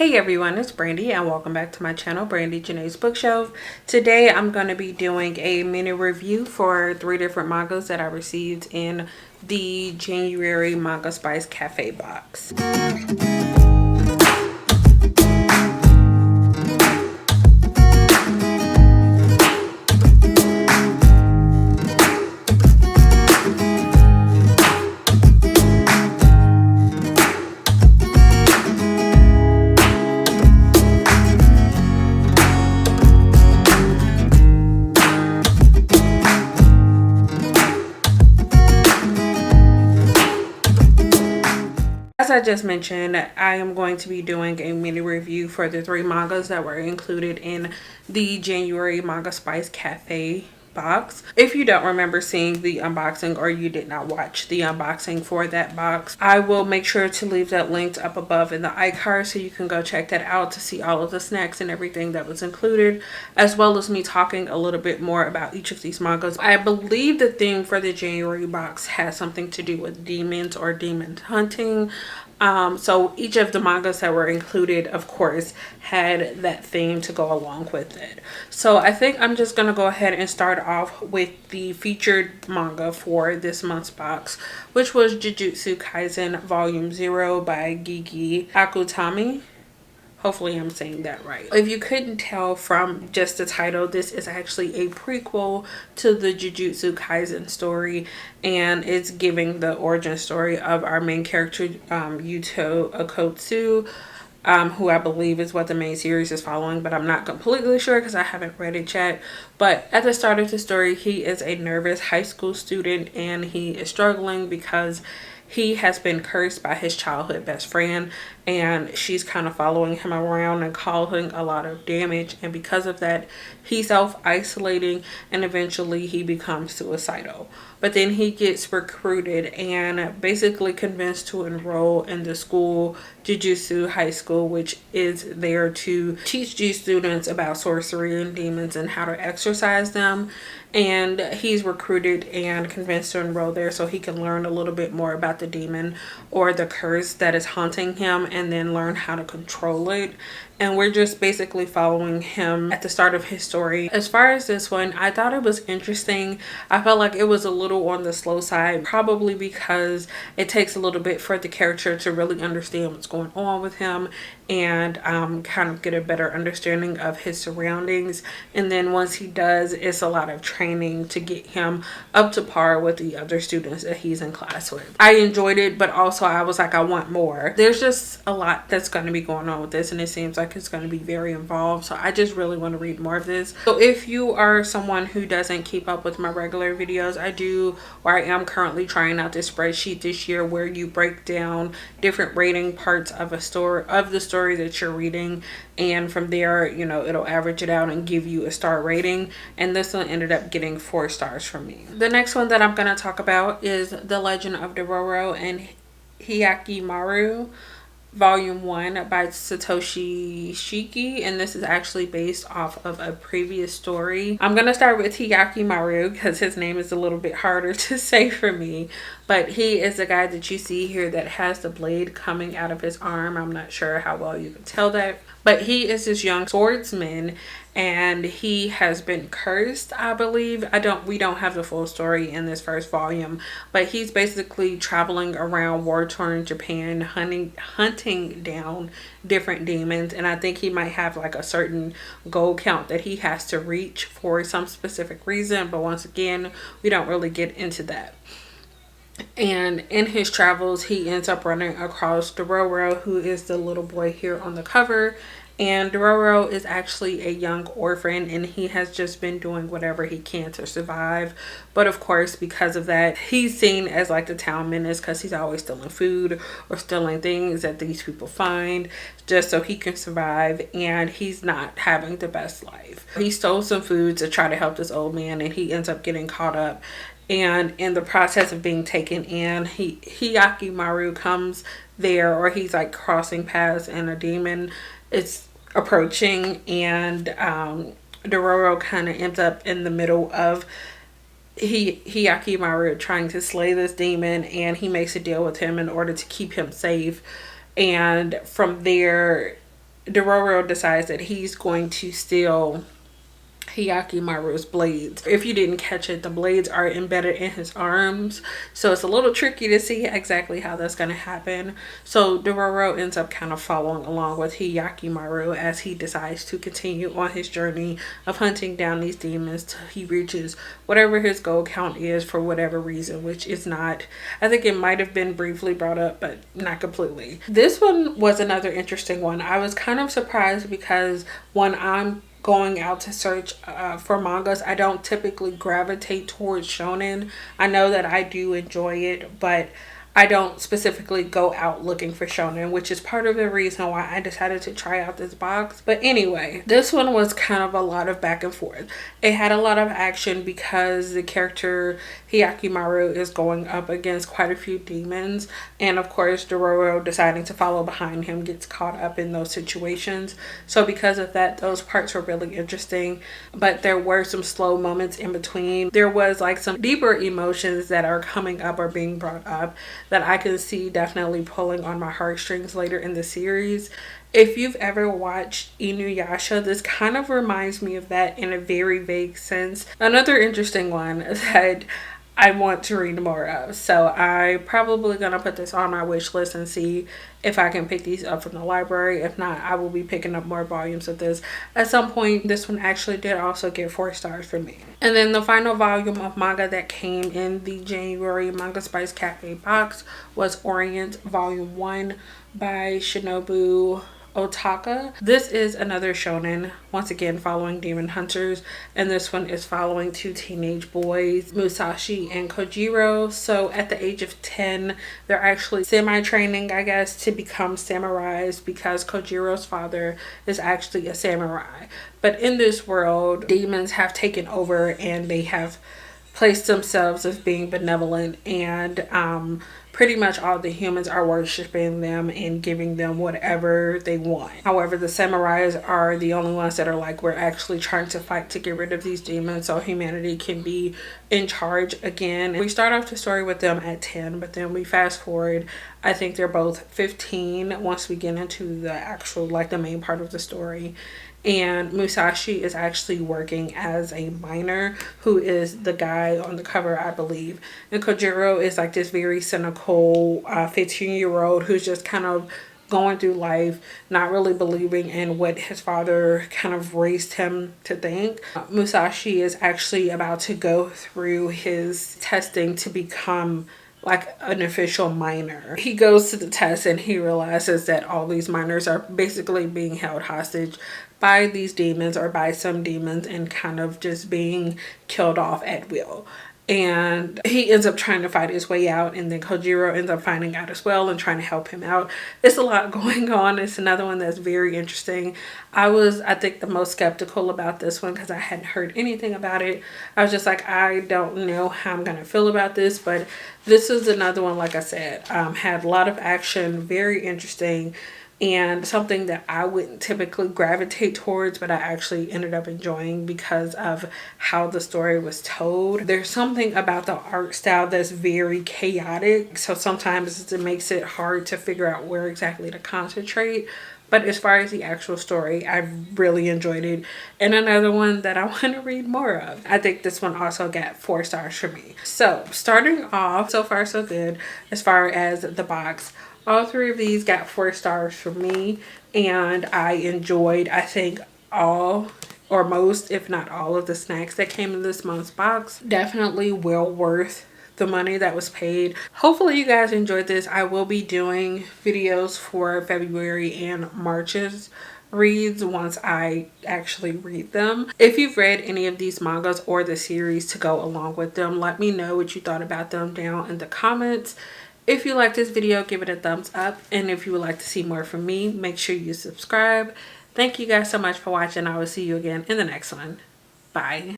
Hey everyone, it's Brandy and welcome back to my channel, Brandy Janae's Bookshelf. Today I'm going to be doing a mini review for 3 different mangas that I received in the January Manga Spice Cafe box. As I just mentioned, I am going to be doing a mini review for the 3 mangas that were included in the January Manga Spice Cafe box. If you don't remember seeing the unboxing or you did not watch the unboxing for that box, I will make sure to leave that linked up above in the iCard so you can go check that out to see all of the snacks and everything that was included, as well as me talking a little bit more about each of these mangas. I believe the theme for the January box has something to do with demons or demon hunting. So each of the mangas that were included, of course, had that theme to go along with it. So I think I'm just going to go ahead and start off with the featured manga for this month's box, which was Jujutsu Kaisen Volume 0 by Gigi Akutami. Hopefully I'm saying that right. If you couldn't tell from just the title, this is actually a prequel to the Jujutsu Kaisen story, and it's giving the origin story of our main character, Yuto Okotsu, who I believe is what the main series is following, but I'm not completely sure because I haven't read it yet. But at the start of the story, he is a nervous high school student and he is struggling because he has been cursed by his childhood best friend, and she's kind of following him around and causing a lot of damage, and because of that he's self-isolating and eventually he becomes suicidal. But then he gets recruited and basically convinced to enroll in the school, Jujutsu High School, which is there to teach these students about sorcery and demons and how to exorcise them. And he's recruited and convinced to enroll there so he can learn a little bit more about the demon or the curse that is haunting him and then learn how to control it. And we're just basically following him at the start of his story. As far as this one, I thought it was interesting. I felt like it was a little on the slow side, probably because it takes a little bit for the character to really understand what's going on with him and kind of get a better understanding of his surroundings. And then once he does, it's a lot of training to get him up to par with the other students that he's in class with. I enjoyed it, but also I was like, I want more. There's just a lot that's going to be going on with this, and it seems like it's going to be very involved, so I just really want to read more of this. So if you are someone who doesn't keep up with my regular videos, I am currently trying out this spreadsheet this year where you break down different rating parts of a story, of the story that you're reading, and from there, you know, it'll average it out and give you a star rating, and this one ended up getting 4 stars from me. The next one that I'm going to talk about is The Legend of Dororo and Hyakkimaru Volume 1 by Satoshi Shiki, and this is actually based off of a previous story. I'm gonna start with Hyakkimaru because his name is a little bit harder to say for me, but he is the guy that you see here that has the blade coming out of his arm. I'm not sure how well you can tell that, but he is this young swordsman and he has been cursed, I believe. We don't have the full story in this first volume, but he's basically traveling around war-torn Japan hunting down different demons, and I think he might have like a certain goal count that he has to reach for some specific reason, but once again, we don't really get into that. And in his travels, he ends up running across Dororo, who is the little boy here on the cover. And Dororo is actually a young orphan, and he has just been doing whatever he can to survive. But of course, because of that, he's seen as like the town menace because he's always stealing food or stealing things that these people find just so he can survive, and he's not having the best life. He stole some food to try to help this old man, and he ends up getting caught up. And in the process of being taken in, Hyakkimaru comes there, or he's like crossing paths, and a demon is approaching, and Dororo kind of ends up in the middle of Hyakkimaru trying to slay this demon, and he makes a deal with him in order to keep him safe. And from there, Dororo decides that he's going to steal Hyakkimaru's blades. If you didn't catch it, the blades are embedded in his arms, so it's a little tricky to see exactly how that's going to happen. So Dororo ends up kind of following along with Hyakkimaru as he decides to continue on his journey of hunting down these demons till he reaches whatever his goal count is for whatever reason, which is not, I think it might have been briefly brought up, but not completely. This one was another interesting one. I was kind of surprised because when I'm going out to search for mangas, I don't typically gravitate towards shonen. I know that I do enjoy it, but I don't specifically go out looking for shonen, which is part of the reason why I decided to try out this box. But anyway, this one was kind of a lot of back and forth. It had a lot of action because the character Hyakkimaru is going up against quite a few demons, and of course Dororo, deciding to follow behind him, gets caught up in those situations. So because of that, those parts were really interesting, but there were some slow moments in between. There was like some deeper emotions that are coming up or being brought up that I can see definitely pulling on my heartstrings later in the series. If you've ever watched Inuyasha, this kind of reminds me of that in a very vague sense. Another interesting one that I want to read more of. So I'm probably going to put this on my wish list and see if I can pick these up from the library. If not, I will be picking up more volumes of this at some point. This one actually did also get 4 stars for me. And then the final volume of manga that came in the January Manga Spice Cafe box was Orient Volume 1 by Shinobu Otaka. This is another shonen, once again following demon hunters, and this one is following 2 teenage boys, Musashi and Kojiro. So at the age of 10, they're actually semi-training, I guess, to become samurais because Kojiro's father is actually a samurai. But in this world, demons have taken over and they have placed themselves as being benevolent, and pretty much all the humans are worshiping them and giving them whatever they want. However, the samurais are the only ones that are like, we're actually trying to fight to get rid of these demons so humanity can be in charge again. And we start off the story with them at 10, but then we fast forward, I think they're both 15 once we get into the actual, like, the main part of the story. And Musashi is actually working as a miner, who is the guy on the cover, I believe. And Kojiro is like this very cynical 15-year-old who's just kind of going through life, not really believing in what his father kind of raised him to think. Musashi is actually about to go through his testing to become like an official miner. He goes to the test and he realizes that all these miners are basically being held hostage by these demons, or by some demons, and kind of just being killed off at will. And he ends up trying to fight his way out, and then Kojiro ends up finding out as well and trying to help him out. It's a lot going on. It's another one that's very interesting. I was, I think, the most skeptical about this one because I hadn't heard anything about it. I was just like, I don't know how I'm gonna feel about this, but this is another one, like I said, had a lot of action, very interesting, and something that I wouldn't typically gravitate towards, but I actually ended up enjoying because of how the story was told. There's something about the art style that's very chaotic, so sometimes it makes it hard to figure out where exactly to concentrate. But as far as the actual story, I really enjoyed it. And another one that I want to read more of. I think this one also got 4 stars for me. So starting off, so far so good as far as the box. All 3 of these got 4 stars for me, and I enjoyed, I think, all or most, if not all, of the snacks that came in this month's box. Definitely well worth the money that was paid. Hopefully you guys enjoyed this. I will be doing videos for February and March's reads once I actually read them. If you've read any of these mangas or the series to go along with them, let me know what you thought about them down in the comments. If you like this video, give it a thumbs up, and if you would like to see more from me, make sure you subscribe. Thank you guys so much for watching. I will see you again in the next one. Bye.